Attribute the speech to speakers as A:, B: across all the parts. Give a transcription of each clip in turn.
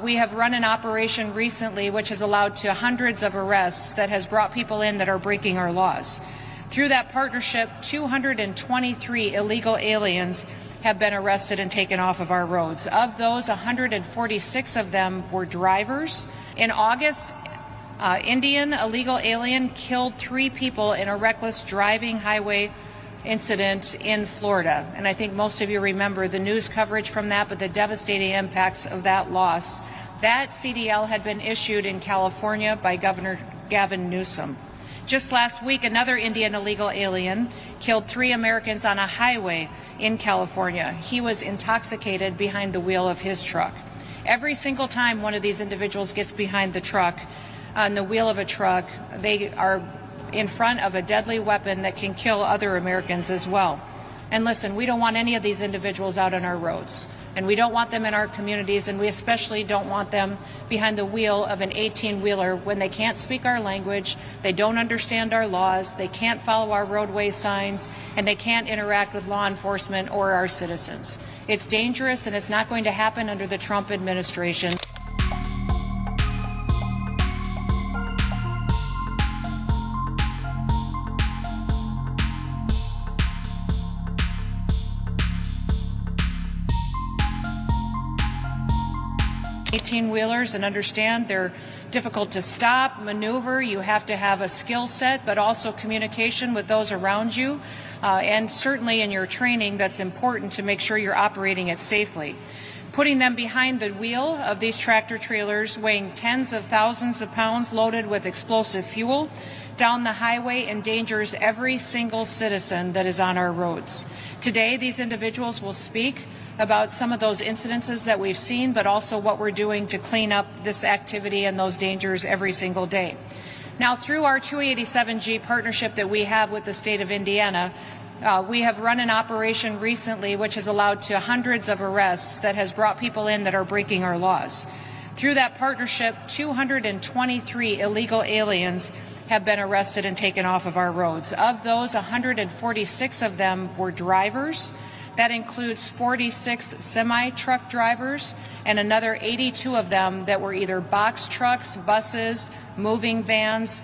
A: We have run an operation recently which has allowed to hundreds of arrests that has brought people in that are breaking our laws. Through that partnership, 223 illegal aliens have been arrested and taken off of our roads. Of those, 146 of them were drivers. In August, Indian illegal alien killed 3 people in a reckless driving highway incident in Florida. And I think most of you remember the news coverage from that, but the devastating impacts of that loss. That CDL had been issued in California by Governor Gavin Newsom. Just last week, another Indian illegal alien killed 3 Americans on a highway in California. He was intoxicated behind the wheel of his truck. Every single time one of these individuals gets behind the truck, on the wheel of a truck, they are in front of a deadly weapon that can kill other Americans as well. And listen, we don't want any of these individuals out on our roads, and we don't want them in our communities, and we especially don't want them behind the wheel of an 18-wheeler when they can't speak our language, they don't understand our laws, they can't follow our roadway signs, and they can't interact with law enforcement or our citizens. It's dangerous, and it's not going to happen under the Trump administration. 18-wheelers, and understand they're difficult to stop, maneuver. You have to have a skill set, but also communication with those around you. And certainly in your training, that's important to make sure you're operating it safely. Putting them behind the wheel of these tractor trailers weighing tens of thousands of pounds loaded with explosive fuel down the highway endangers every single citizen that is on our roads. Today, these individuals will speak about some of those incidences that we've seen, but also what we're doing to clean up this activity and those dangers every single day. Now, through our 287G partnership that we have with the state of Indiana, we have run an operation recently which has allowed to hundreds of arrests that has brought people in that are breaking our laws. Through that partnership, 223 illegal aliens have been arrested and taken off of our roads. Of those, 146 of them were drivers. That includes 46 semi-truck drivers and another 82 of them that were either box trucks, buses, moving vans,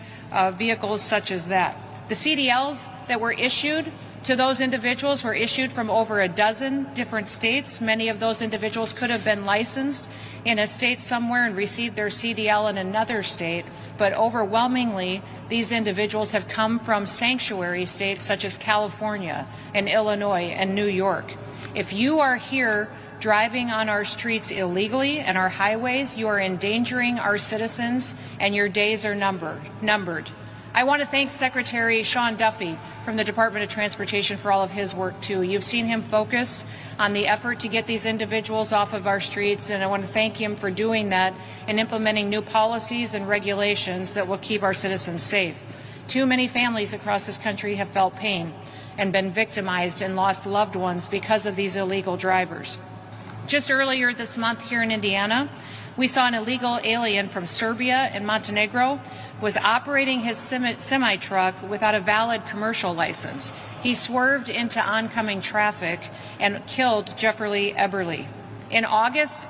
A: vehicles such as that. The CDLs that were issued to those individuals were issued from over a dozen different states. Many of those individuals could have been licensed in a state somewhere and received their CDL in another state, but overwhelmingly these individuals have come from sanctuary states such as California and Illinois and New York. If you are here driving on our streets illegally and our highways, you are endangering our citizens and your days are numbered. I want to thank Secretary Sean Duffy from the Department of Transportation for all of his work, too. You've seen him focus on the effort to get these individuals off of our streets, and I want to thank him for doing that and implementing new policies and regulations that will keep our citizens safe. Too many families across this country have felt pain and been victimized and lost loved ones because of these illegal drivers. Just earlier this month here in Indiana, we saw an illegal alien from Serbia and Montenegro was operating his semi-truck without a valid commercial license. He swerved into oncoming traffic and killed Jeffrey Eberly. In August,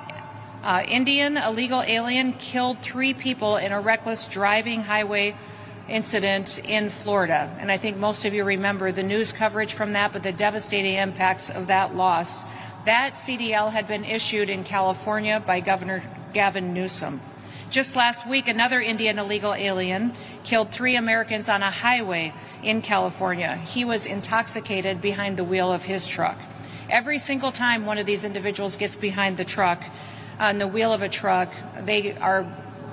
A: Indian illegal alien killed 3 people in a reckless driving highway incident in Florida. And I think most of you remember the news coverage from that, but the devastating impacts of that loss. That CDL had been issued in California by Governor Gavin Newsom. Just last week, another Indian illegal alien killed 3 Americans on a highway in California. He was intoxicated behind the wheel of his truck. Every single time one of these individuals gets behind the truck, on the wheel of a truck, they are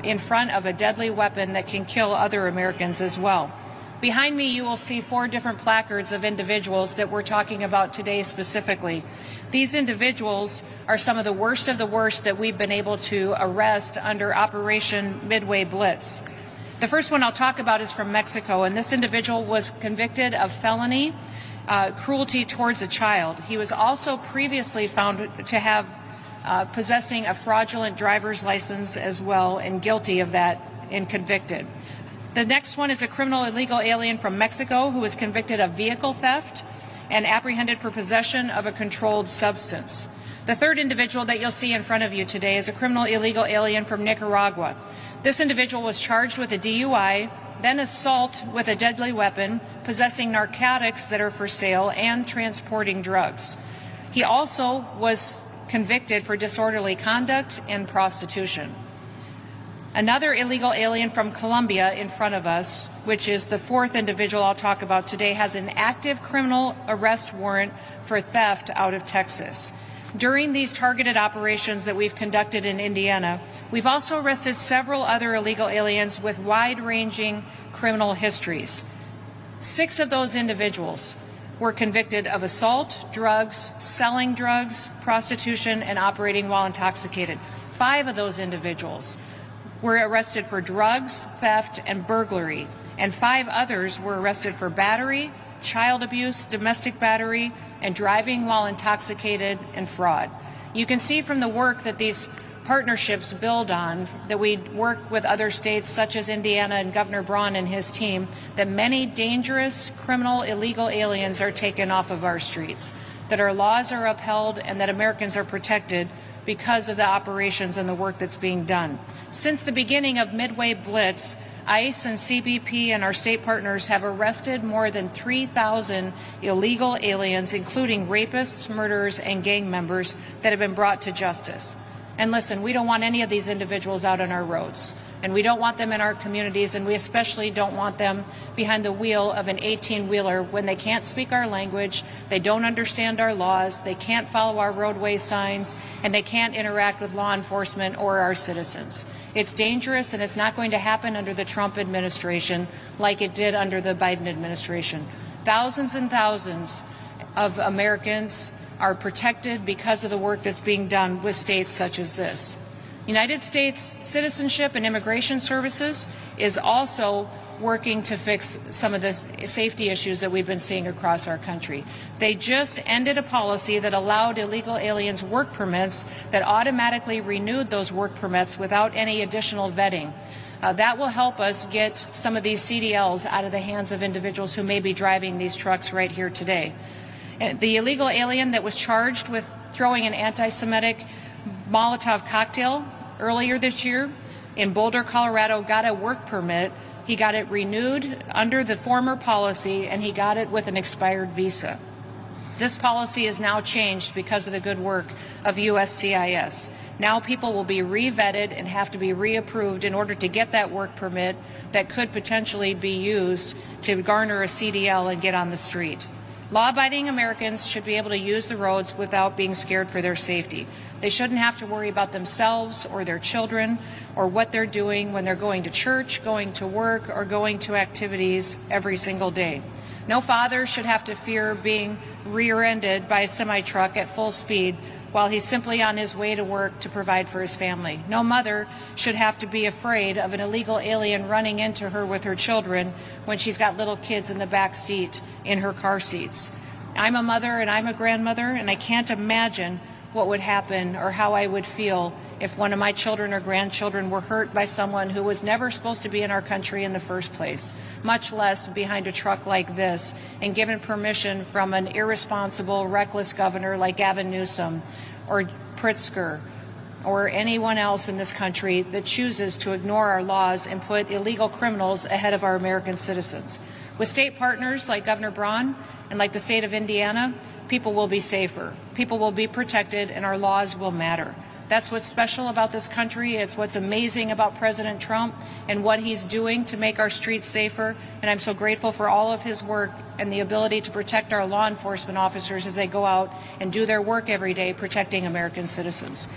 A: in front of a deadly weapon that can kill other Americans as well. Behind me, you will see 4 different placards of individuals that we're talking about today specifically. These individuals are some of the worst that we've been able to arrest under Operation Midway Blitz. The first one I'll talk about is from Mexico, and this individual was convicted of felony cruelty towards a child. He was also previously found to have possessing a fraudulent driver's license as well, and guilty of that and convicted. The next one is a criminal illegal alien from Mexico who was convicted of vehicle theft and apprehended for possession of a controlled substance. The third individual that you'll see in front of you today is a criminal illegal alien from Nicaragua. This individual was charged with a DUI, then assault with a deadly weapon, possessing narcotics that are for sale, and transporting drugs. He also was convicted for disorderly conduct and prostitution. Another illegal alien from Colombia in front of us, which is the fourth individual I'll talk about today, has an active criminal arrest warrant for theft out of Texas. During these targeted operations that we've conducted in Indiana, we've also arrested several other illegal aliens with wide-ranging criminal histories. 6 of those individuals were convicted of assault, drugs, selling drugs, prostitution, and operating while intoxicated. 5 of those individuals were arrested for drugs, theft, and burglary, and 5 others were arrested for battery, child abuse, domestic battery, and driving while intoxicated and fraud. You can see from the work that these partnerships build on, that we work with other states such as Indiana and Governor Braun and his team, that many dangerous criminal illegal aliens are taken off of our streets, that our laws are upheld, and that Americans are protected because of the operations and the work that's being done. Since the beginning of Midway Blitz, ICE and CBP and our state partners have arrested more than 3,000 illegal aliens, including rapists, murderers, and gang members that have been brought to justice. And listen, we don't want any of these individuals out on our roads, and we don't want them in our communities, and we especially don't want them behind the wheel of an 18-wheeler when they can't speak our language, they don't understand our laws, they can't follow our roadway signs, and they can't interact with law enforcement or our citizens. It's dangerous, and it's not going to happen under the Trump administration like it did under the Biden administration. Thousands and thousands of Americans are protected because of the work that's being done with states such as this. United States Citizenship and Immigration Services is also working to fix some of the safety issues that we've been seeing across our country. They just ended a policy that allowed illegal aliens work permits that automatically renewed those work permits without any additional vetting. That will help us get some of these CDLs out of the hands of individuals who may be driving these trucks right here today. The illegal alien that was charged with throwing an anti-Semitic Molotov cocktail earlier this year in Boulder, Colorado, got a work permit. He got it renewed under the former policy, and he got it with an expired visa. This policy is now changed because of the good work of USCIS. Now people will be re-vetted and have to be reapproved in order to get that work permit that could potentially be used to garner a CDL and get on the street. Law-abiding Americans should be able to use the roads without being scared for their safety. They shouldn't have to worry about themselves or their children or what they're doing when they're going to church, going to work, or going to activities every single day. No father should have to fear being rear-ended by a semi-truck at full speed while he's simply on his way to work to provide for his family. No mother should have to be afraid of an illegal alien running into her with her children when she's got little kids in the back seat in her car seats. I'm a mother and I'm a grandmother, and I can't imagine what would happen or how I would feel if one of my children or grandchildren were hurt by someone who was never supposed to be in our country in the first place, much less behind a truck like this and given permission from an irresponsible, reckless governor like Gavin Newsom or Pritzker or anyone else in this country that chooses to ignore our laws and put illegal criminals ahead of our American citizens. With state partners like Governor Braun and like the state of Indiana, people will be safer, people will be protected, and our laws will matter. That's what's special about this country. It's what's amazing about President Trump and what he's doing to make our streets safer. And I'm so grateful for all of his work and the ability to protect our law enforcement officers as they go out and do their work every day protecting American citizens.